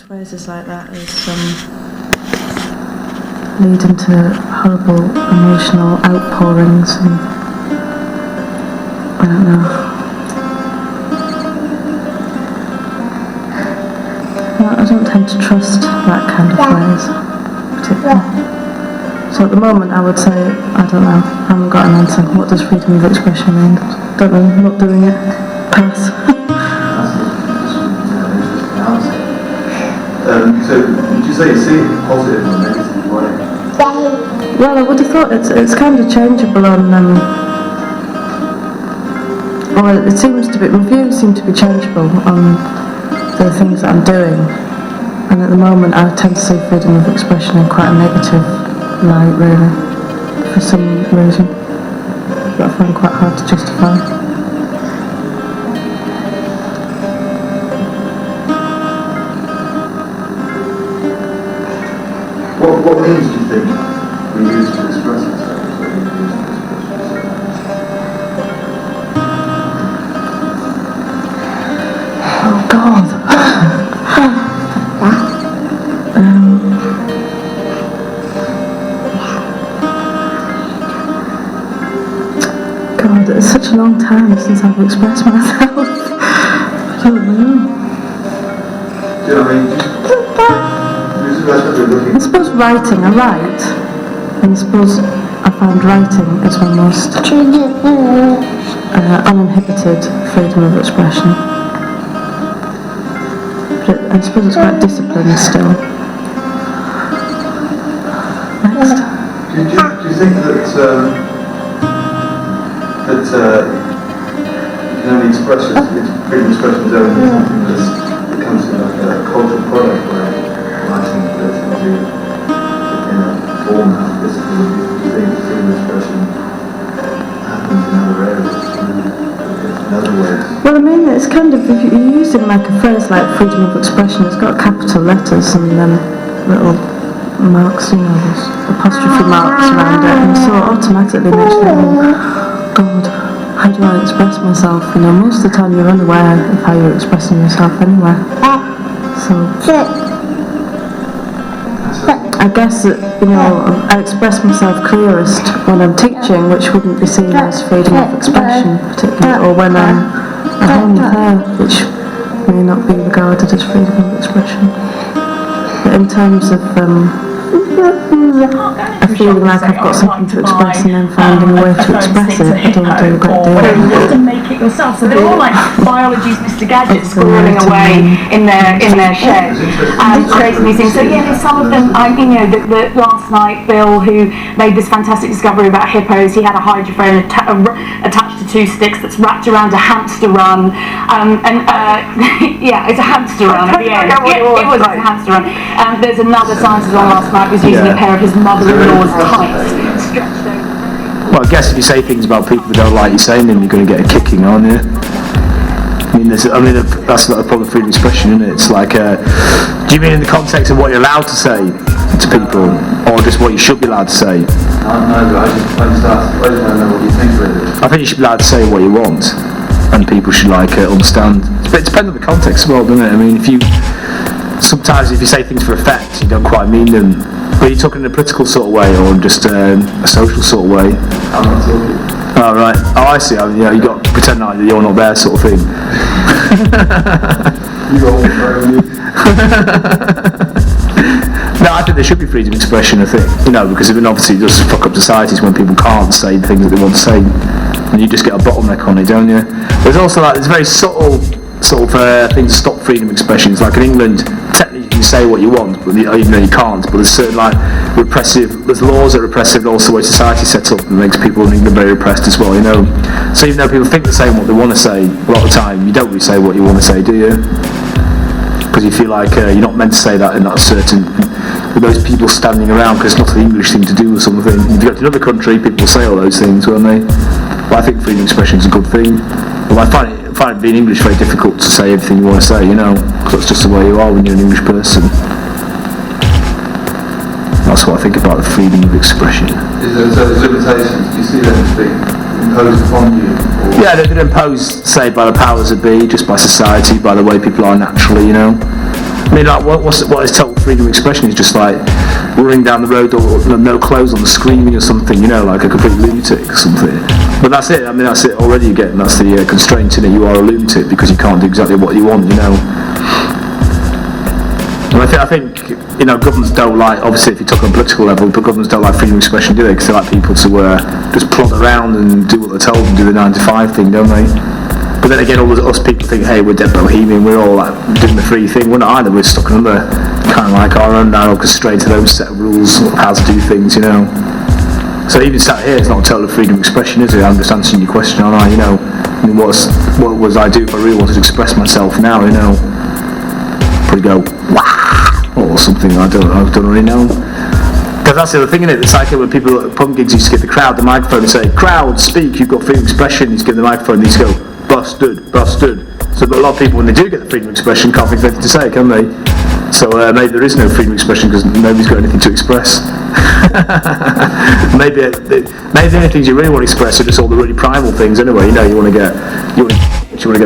phrases like that is lead into horrible emotional outpourings and I don't know. Well, I don't tend to trust that kind of phrase particularly. So at the moment I would say, I don't know, I haven't got an answer. What does freedom of expression mean? Don't know, I'm not doing it. Pass. So, would you say you see it positive or negative way? Well, I would have thought it's kind of changeable on, or it seems to be, my views seem to be changeable on the things that I'm doing. And at the moment I tend to see freedom of expression in quite a negative light, really, for some reason. That I find quite hard to justify. What means do you think we use to express ourselves? Oh God. God, it's such a long time since I've expressed myself. I don't know. Do you know what I mean? I suppose writing, I write, and I suppose I find writing is my most uninhibited freedom of expression. But I suppose it's quite disciplined still. Next. Do you think that you can only express freedom of expression is only something that comes in like a cultural product where writing fits into in a format? Do you think freedom of expression happens in other areas, in other ways? Well, I mean, it's kind of, if you're using like a phrase like freedom of expression, it's got capital letters and then little marks, you know, there's apostrophe marks around it, and so it automatically makes you think, God, how do I express myself? You know, most of the time you're unaware of how you're expressing yourself anyway. So I guess that, you know, I express myself clearest when I'm teaching, which wouldn't be seen as freedom of expression particularly, or when I'm at home with her, which may not be regarded as freedom of expression. But in terms of feeling like I've got something to express and then finding a way to express it, I don't do a great deal. You have to make it yourself. So they're all like biology's Mr. Gadget squirreling away in their shed and creating these things. So yeah, some of them, you know, the last night Bill, who made this fantastic discovery about hippos, he had a hydrophone attached to two sticks that's wrapped around a hamster run, yeah, it's a hamster run at the end. It was a hamster run. There's another scientist on last night who was using a pair of his mother-in-law's tights stretched over. Well, I guess if you say things about people who don't like you saying them, you're going to get a kicking, aren't you? I mean, that's not a problem of freedom of expression, isn't it? It's like, do you mean in the context of what you're allowed to say to people, or just what you should be allowed to say? No, but I just want to know what you think really. I think you should be allowed to say what you want, and people should understand. But it depends on the context as well, doesn't it? I mean, sometimes if you say things for effect, you don't quite mean them. But you're talking in a political sort of way, or just a social sort of way? I'm not talking. Oh, right. Oh, I see. I mean, you got to pretend like you're not there, sort of thing. You all know. No, I think there should be freedom of expression, I think. You know, because obviously it does fuck up societies when people can't say the things that they want to say. And you just get a bottleneck on it, don't you? There's also there's very subtle sort of things to stop freedom of expression. It's like in England, technically you can say what you want, but even though you can't. But there's certain there's laws that are repressive, and also the way society's set up that makes people in England very repressed as well, you know. So even though people think they're saying what they want to say, a lot of the time you don't really say what you want to say, do you? Because you feel like you're not meant to say that in that certain, with those people standing around, because it's not an English thing to do or something. If you go to another country, people will say all those things, won't they? But I think freedom of expression is a good thing. Well, I find it being English very difficult to say everything you want to say, you know, because that's just the way you are when you're an English person. That's what I think about the freedom of expression. Is there limitations? Do you see them as being imposed upon you? Yeah, they're imposed, say, by the powers that be, just by society, by the way people are naturally, you know. I mean, like, what is total freedom of expression is just like running down the road or no clothes on, screaming or something, you know, like a complete lunatic or something. But that's it. I mean, that's it already. Again, that's the constraint in it. You are a lunatic because you can't do exactly what you want, you know. And I think you know, governments don't like, obviously if you talk on a political level, but governments don't like freedom of expression, do they? Because they like people to just plod around and do what they're told and do the 9 to 5 thing, don't they? But then again, all us people think, hey, we're dead bohemian, we're all like doing the free thing. We're not either, we're stuck under kind of like our own narrow constraint to those set of rules of how to do things, you know. So even sat here, it's not total freedom of expression, is it? I'm just answering your question, aren't I? You know, I mean, what was I do if I really wanted to express myself now, you know? Probably go, wow, or something, I don't really know. Because that's the other thing, isn't it? It's like when people at pub gigs used to give the crowd the microphone and say, crowd, speak, you've got freedom of expression, he's given the microphone, and he's go, busted. So but a lot of people, when they do get the freedom of expression, can't think of anything to say, can they? So maybe there is no freedom of expression because nobody's got anything to express. maybe the only things you really want to express are just all the really primal things anyway. You know, you want to go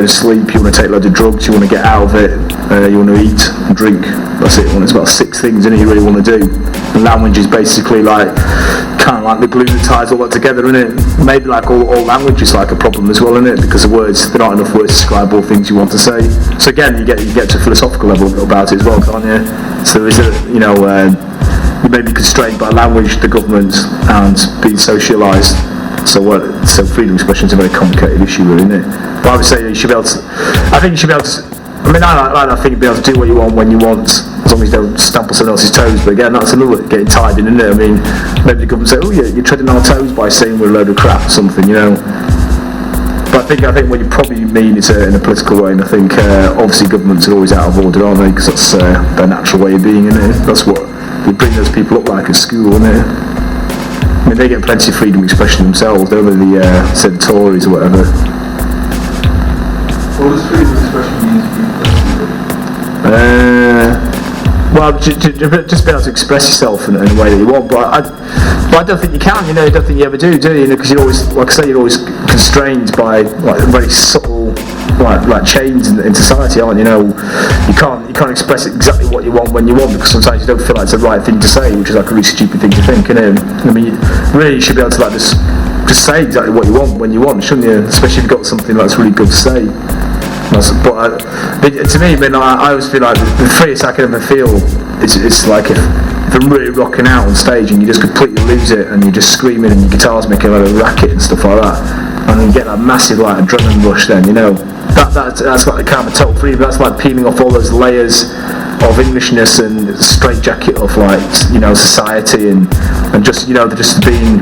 to sleep, you want to take loads of drugs, you want to get out of it, you want to eat and drink. That's it. It's about 6 things, isn't it, you really want to do. And language is basically like kind of like the glue that ties all that together, isn't it? Maybe like all language is like a problem as well, isn't it? Because the words, there aren't enough words to describe all things you want to say. So again, you get to a philosophical level about it as well, can't you? So is it, you know, you may be constrained by language, the government, and being socialised. So freedom of expression is a very complicated issue, really, isn't it? But I would say you should be able to. I think you should be able to. I mean, I think you'd be able to do what you want when you want, as long as you don't stamp on someone else's toes. But again, that's another getting tied in, isn't it? I mean, maybe the government say, "Oh, yeah, you're treading on our toes by saying we're a load of crap," or something, you know. But I think what you probably mean is in a political way, and I think obviously governments are always out of order, aren't they? Because that's their natural way of being, isn't it? That's what they bring those people up like at school, isn't it? I mean, they get plenty of freedom of expression themselves, don't they? The Tories or whatever. What does freedom of expression mean to you personally? Well, just be able to express yourself in a way that you want, but I don't think you can. You know, I don't think you ever do you? Because you're always, like I say, you're always constrained by like very subtle like chains in society, aren't you? You know, you can't express exactly what you want when you want, because sometimes you don't feel like it's the right thing to say, which is like a really stupid thing to think, isn't it? I mean, really, you should be able to like just say exactly what you want when you want, shouldn't you? Especially if you've got something that's really good to say. But to me, I mean, I always feel like the freest I can ever feel it's like if I'm really rocking out on stage and you just completely lose it and you're just screaming and your guitar's making a lot of racket and stuff like that, and then you get that massive like adrenaline rush. Then you know that's like the kind of total freedom. That's like peeling off all those layers of Englishness and straitjacket of like, you know, society and just, you know, just being,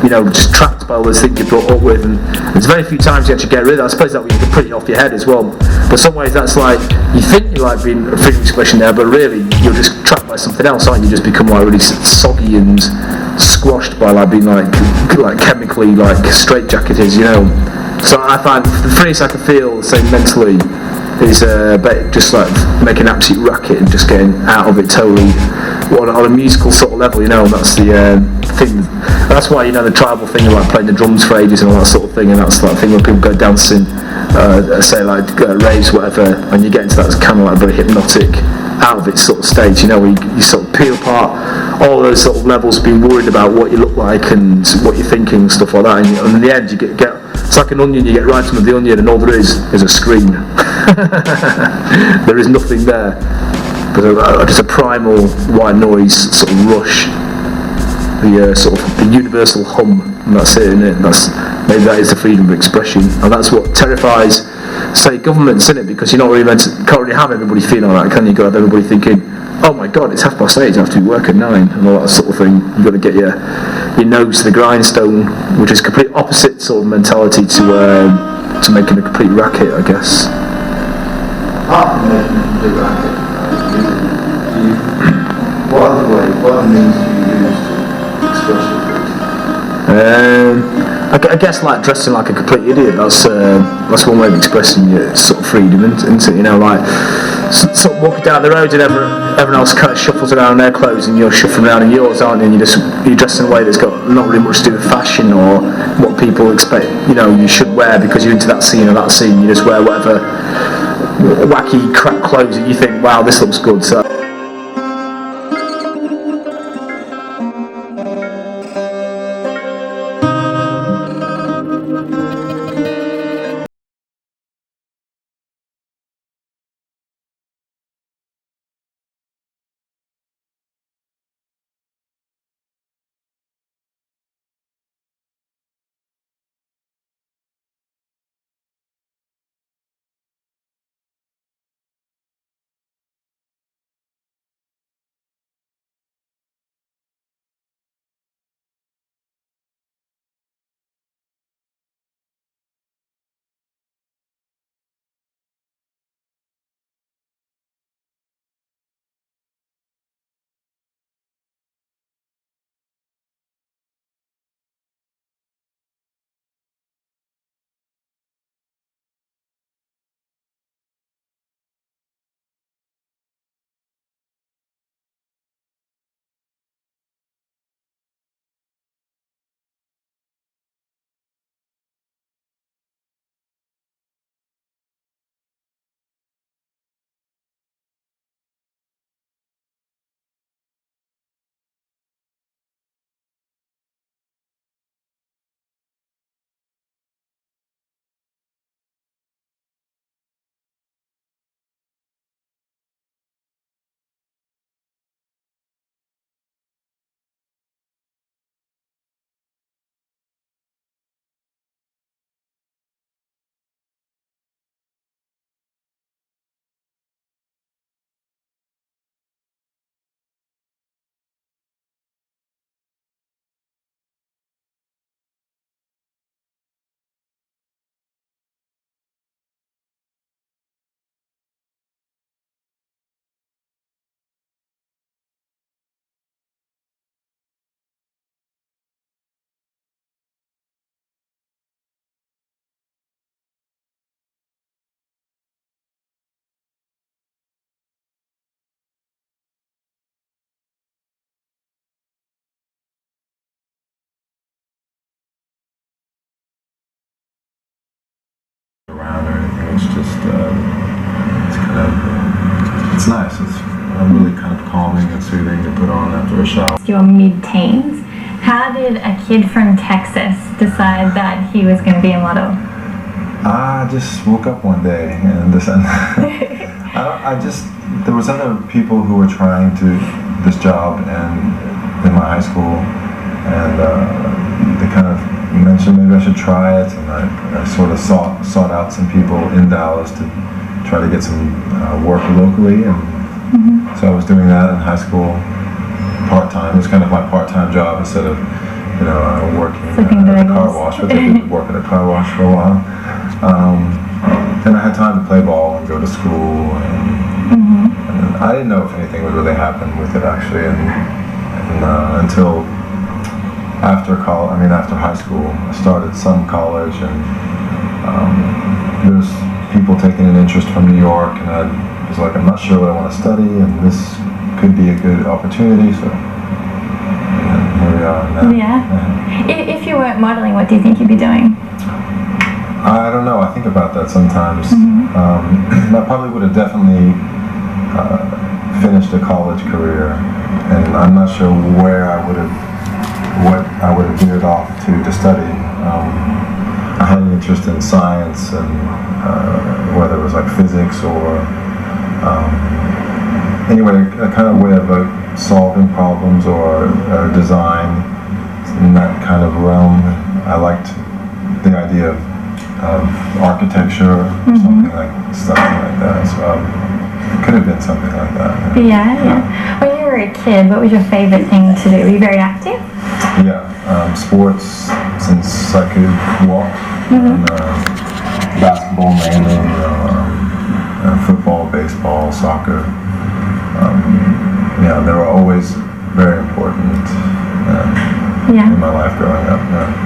you know, just trapped by all those things you're brought up with, and there's very few times you actually get rid of that. I suppose that way you can put it off your head as well, but some ways that's like, you think you like being a freedom of expression there, but really you're just trapped by something else, aren't you? You just become like really soggy and squashed by like being like chemically like straitjacketed, you know. So I find the freest I can feel, say mentally, is just like making an absolute racket and just getting out of it totally on a musical sort of level, you know. And that's the thing. That's why, you know, the tribal thing of like playing the drums for ages and all that sort of thing, and that's that thing when people go dancing, say like raves, whatever, and you get into that kind of like very hypnotic, out of it sort of state, you know, where you sort of peel apart all those sort of levels, being worried about what you look like and what you're thinking and stuff like that, and in the end you get it's like an onion, you get right under the onion and all there is a scream. There is nothing there but just a primal white noise sort of rush, the sort of the universal hum, and that's it, isn't it? Maybe that is the freedom of expression, and that's what terrifies, say, governments, isn't it? Because you're not really can't really have everybody feeling like that, can you? You've got to have everybody thinking, oh my god, it's 8:30, I have to be work at 9, and all that sort of thing. You've got to get your nose to the grindstone, which is complete opposite sort of mentality to making a complete racket, I guess. Apart from making a complete racket, what other means do you use to express your freedom? I guess like dressing like a complete idiot, that's one way of expressing your sort of freedom, isn't it? You know, like sort of walking down the road and everyone else kind of shuffles around in their clothes and you're shuffling around in yours, aren't you? And you're dressed in a way that's got not really much to do with fashion or what people expect, you know, you should wear because you're into that scene or that scene. You just wear whatever wacky crap clothes that you think, wow, this looks good. So. Around or anything. It's just it's kind of it's nice. It's really kind of calming and soothing to put on after a shower. Your mid-teens. How did a kid from Texas decide that he was going to be a model? I just woke up one day and decided. There was other people who were trying to this job and in my high school, and they kind of mentioned maybe I should try it, and I sort of sought out some people in Dallas to try to get some work locally, and so I was doing that in high school part-time. It was kind of my part-time job instead of working at a car wash, but I did work at a car wash for a while. And I had time to play ball and go to school, and I didn't know if anything would really happen with it actually, and until after high school, I started some college, and there's people taking an interest from New York, and I was like, I'm not sure what I want to study, and this could be a good opportunity, so here we are now. Yeah. If you weren't modeling, what do you think you'd be doing? I don't know. I think about that sometimes. I probably would have definitely finished a college career, and I'm not sure what I would have veered off to study. I had an interest in science, and whether it was like physics or anyway, a kind of way of solving problems or design in that kind of realm. I liked the idea of architecture or something like that. So it could have been something like that. Yeah. When you were a kid, what was your favorite thing to do? Were you very active? Yeah, sports, since I could walk, and basketball mainly, football, baseball, soccer. They were always very important in my life growing up. Yeah.